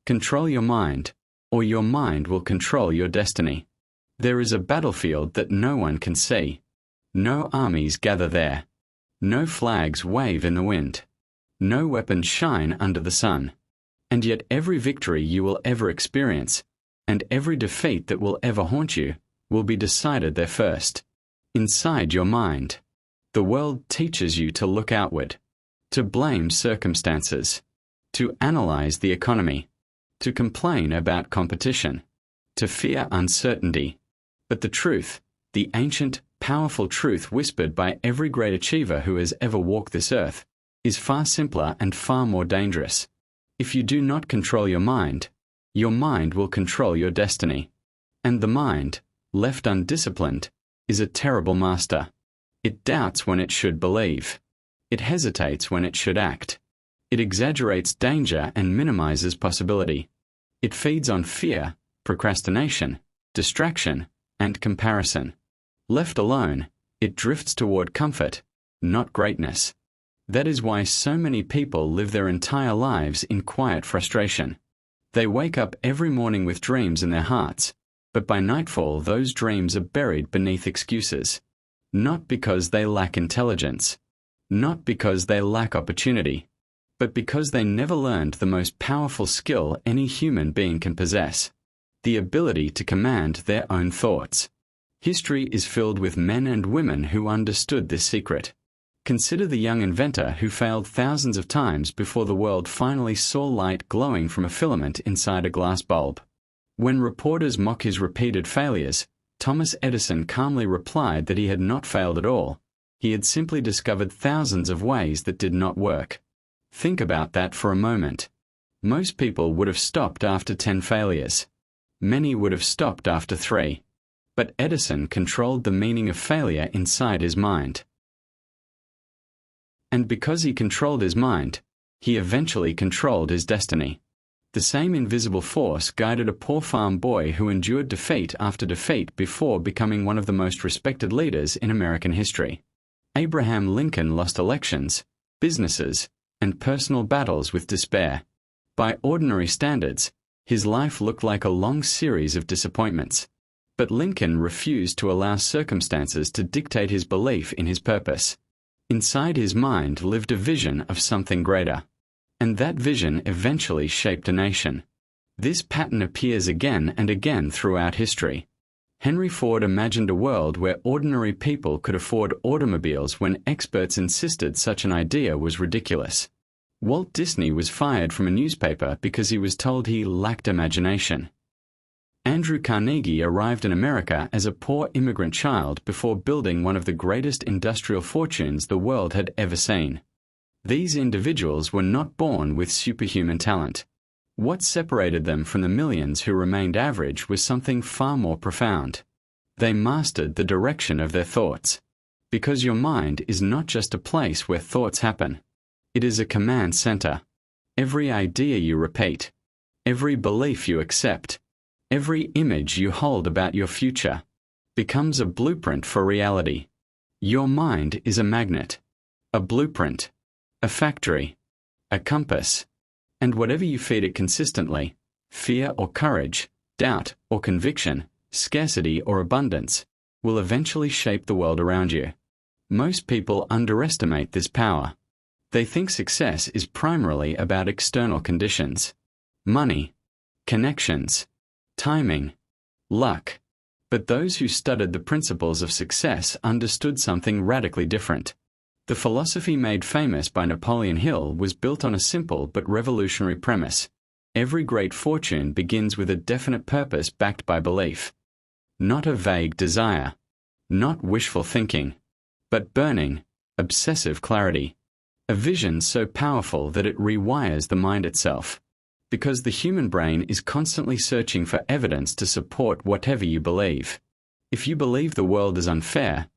Control your mind, or your mind will control your destiny. There is a battlefield that no one can see. No armies gather there. No flags wave in the wind. No weapons shine under the sun. And yet every victory you will ever experience, and every defeat that will ever haunt you, will be decided there first. Inside your mind. The world teaches you to look outward, to blame circumstances, to analyze the economy, to complain about competition, to fear uncertainty. But the truth, the ancient, powerful truth whispered by every great achiever who has ever walked this earth, is far simpler and far more dangerous. If you do not control your mind will control your destiny. And the mind, left undisciplined, is a terrible master. It doubts when it should believe. It hesitates when it should act. It exaggerates danger and minimizes possibility. It feeds on fear, procrastination, distraction, and comparison. Left alone, it drifts toward comfort, not greatness. That is why so many people live their entire lives in quiet frustration. They wake up every morning with dreams in their hearts, but by nightfall those dreams are buried beneath excuses. Not because they lack intelligence, not because they lack opportunity, but because they never learned the most powerful skill any human being can possess: the ability to command their own thoughts. History is filled with men and women who understood this secret. Consider the young inventor who failed thousands of times before the world finally saw light glowing from a filament inside a glass bulb. When reporters mock his repeated failures, Thomas Edison calmly replied that he had not failed at all. He had simply discovered thousands of ways that did not work. Think about that for a moment. Most people would have stopped after 10 failures. Many would have stopped after 3. But Edison controlled the meaning of failure inside his mind. And because he controlled his mind, he eventually controlled his destiny. The same invisible force guided a poor farm boy who endured defeat after defeat before becoming one of the most respected leaders in American history. Abraham Lincoln lost elections, businesses, and personal battles with despair. By ordinary standards, his life looked like a long series of disappointments. But Lincoln refused to allow circumstances to dictate his belief in his purpose. Inside his mind lived a vision of something greater. And that vision eventually shaped a nation. This pattern appears again and again throughout history. Henry Ford imagined a world where ordinary people could afford automobiles when experts insisted such an idea was ridiculous. Walt Disney was fired from a newspaper because he was told he lacked imagination. Andrew Carnegie arrived in America as a poor immigrant child before building one of the greatest industrial fortunes the world had ever seen. These individuals were not born with superhuman talent. What separated them from the millions who remained average was something far more profound. They mastered the direction of their thoughts. Because your mind is not just a place where thoughts happen. It is a command center. Every idea you repeat, every belief you accept, every image you hold about your future becomes a blueprint for reality. Your mind is a magnet, a blueprint, a factory, a compass, and whatever you feed it consistently, fear or courage, doubt or conviction, scarcity or abundance, will eventually shape the world around you. Most people underestimate this power. They think success is primarily about external conditions: money, connections, timing, luck. But those who studied the principles of success understood something radically different. The philosophy made famous by Napoleon Hill was built on a simple but revolutionary premise. Every great fortune begins with a definite purpose backed by belief. Not a vague desire, not wishful thinking, but burning, obsessive clarity. A vision so powerful that it rewires the mind itself. Because the human brain is constantly searching for evidence to support whatever you believe. If you believe the world is unfair,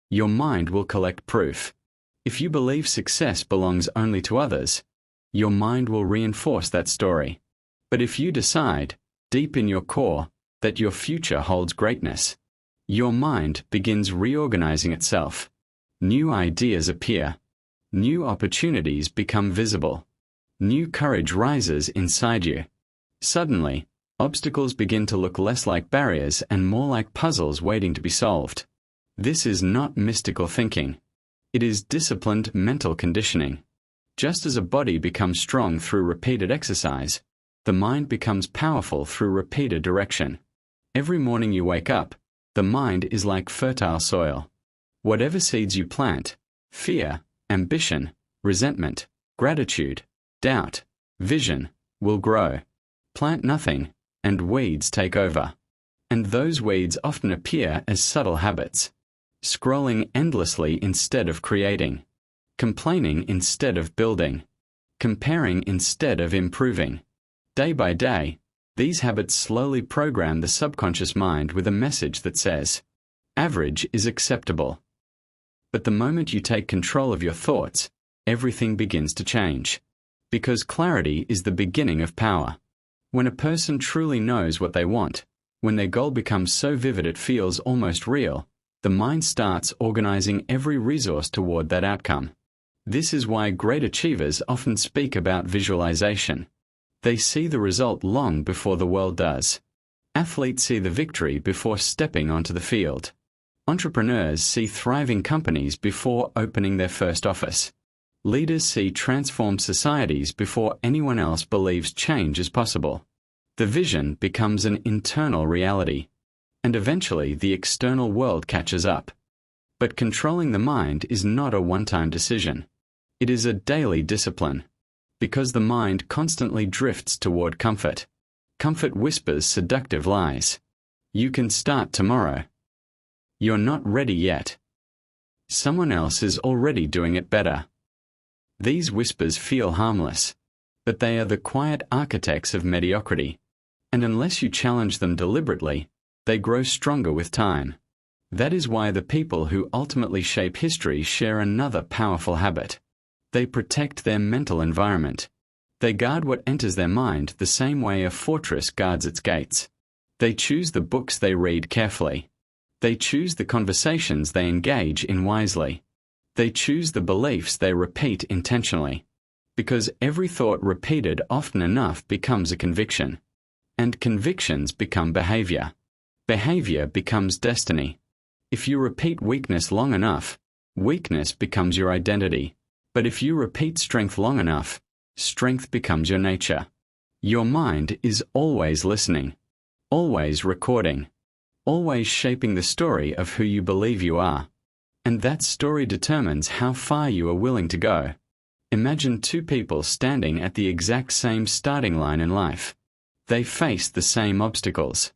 your mind will collect proof. If you believe success belongs only to others, your mind will reinforce that story. But if you decide, deep in your core, that your future holds greatness, your mind begins reorganizing itself. New ideas appear. New opportunities become visible. New courage rises inside you. Suddenly, obstacles begin to look less like barriers and more like puzzles waiting to be solved. This is not mystical thinking. It is disciplined mental conditioning. Just as a body becomes strong through repeated exercise, the mind becomes powerful through repeated direction. Every morning you wake up, the mind is like fertile soil. Whatever seeds you plant, fear, ambition, resentment, gratitude, doubt, vision, will grow. Plant nothing, and weeds take over. And those weeds often appear as subtle habits. Scrolling endlessly instead of creating. Complaining instead of building. Comparing instead of improving. Day by day, these habits slowly program the subconscious mind with a message that says, average is acceptable. But the moment you take control of your thoughts, everything begins to change. Because clarity is the beginning of power. When a person truly knows what they want, when their goal becomes so vivid it feels almost real, the mind starts organizing every resource toward that outcome. This is why great achievers often speak about visualization. They see the result long before the world does. Athletes see the victory before stepping onto the field. Entrepreneurs see thriving companies before opening their first office. Leaders see transformed societies before anyone else believes change is possible. The vision becomes an internal reality, and eventually the external world catches up. But controlling the mind is not a one-time decision. It is a daily discipline, because the mind constantly drifts toward comfort. Comfort whispers seductive lies. You can start tomorrow. You're not ready yet. Someone else is already doing it better. These whispers feel harmless, but they are the quiet architects of mediocrity, and unless you challenge them deliberately, they grow stronger with time. That is why the people who ultimately shape history share another powerful habit. They protect their mental environment. They guard what enters their mind the same way a fortress guards its gates. They choose the books they read carefully. They choose the conversations they engage in wisely. They choose the beliefs they repeat intentionally. Because every thought repeated often enough becomes a conviction. And convictions become behavior. Behavior becomes destiny. If you repeat weakness long enough, weakness becomes your identity. But if you repeat strength long enough, strength becomes your nature. Your mind is always listening, always recording, always shaping the story of who you believe you are. And that story determines how far you are willing to go. Imagine two people standing at the exact same starting line in life. They face the same obstacles,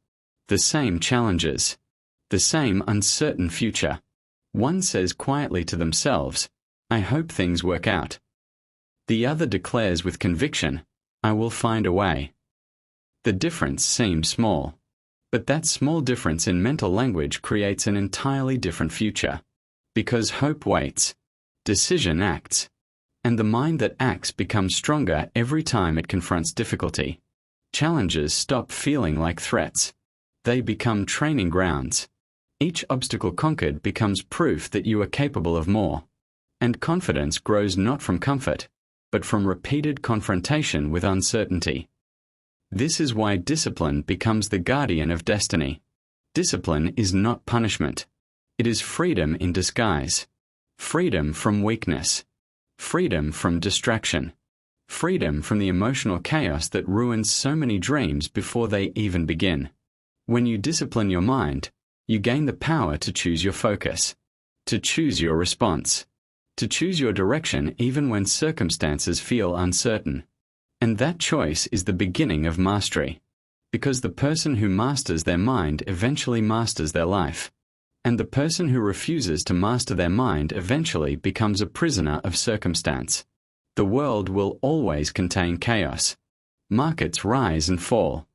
the same challenges, the same uncertain future. One says quietly to themselves, I hope things work out. The other declares with conviction, I will find a way. The difference seems small, but that small difference in mental language creates an entirely different future. Because hope waits, decision acts, and the mind that acts becomes stronger every time it confronts difficulty. Challenges stop feeling like threats. They become training grounds. Each obstacle conquered becomes proof that you are capable of more. And confidence grows not from comfort, but from repeated confrontation with uncertainty. This is why discipline becomes the guardian of destiny. Discipline is not punishment. It is freedom in disguise. Freedom from weakness. Freedom from distraction. Freedom from the emotional chaos that ruins so many dreams before they even begin. When you discipline your mind, you gain the power to choose your focus, to choose your response, to choose your direction even when circumstances feel uncertain. And that choice is the beginning of mastery, because the person who masters their mind eventually masters their life. And the person who refuses to master their mind eventually becomes a prisoner of circumstance. The world will always contain chaos. Markets rise and fall.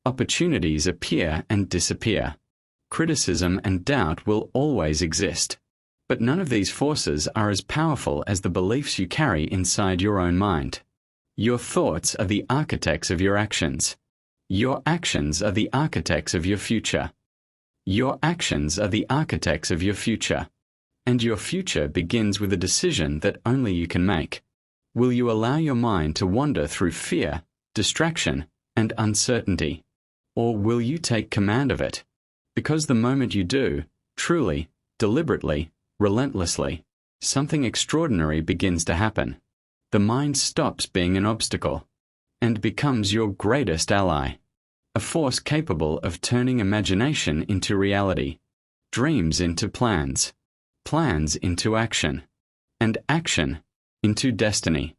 Opportunities appear and disappear. Criticism and doubt will always exist. But none of these forces are as powerful as the beliefs you carry inside your own mind. Your thoughts are the architects of your actions. Your actions are the architects of your future. Your actions are the architects of your future. And your future begins with a decision that only you can make. Will you allow your mind to wander through fear, distraction, and uncertainty? Or will you take command of it? Because the moment you do, truly, deliberately, relentlessly, something extraordinary begins to happen. The mind stops being an obstacle and becomes your greatest ally, a force capable of turning imagination into reality, dreams into plans, plans into action, and action into destiny.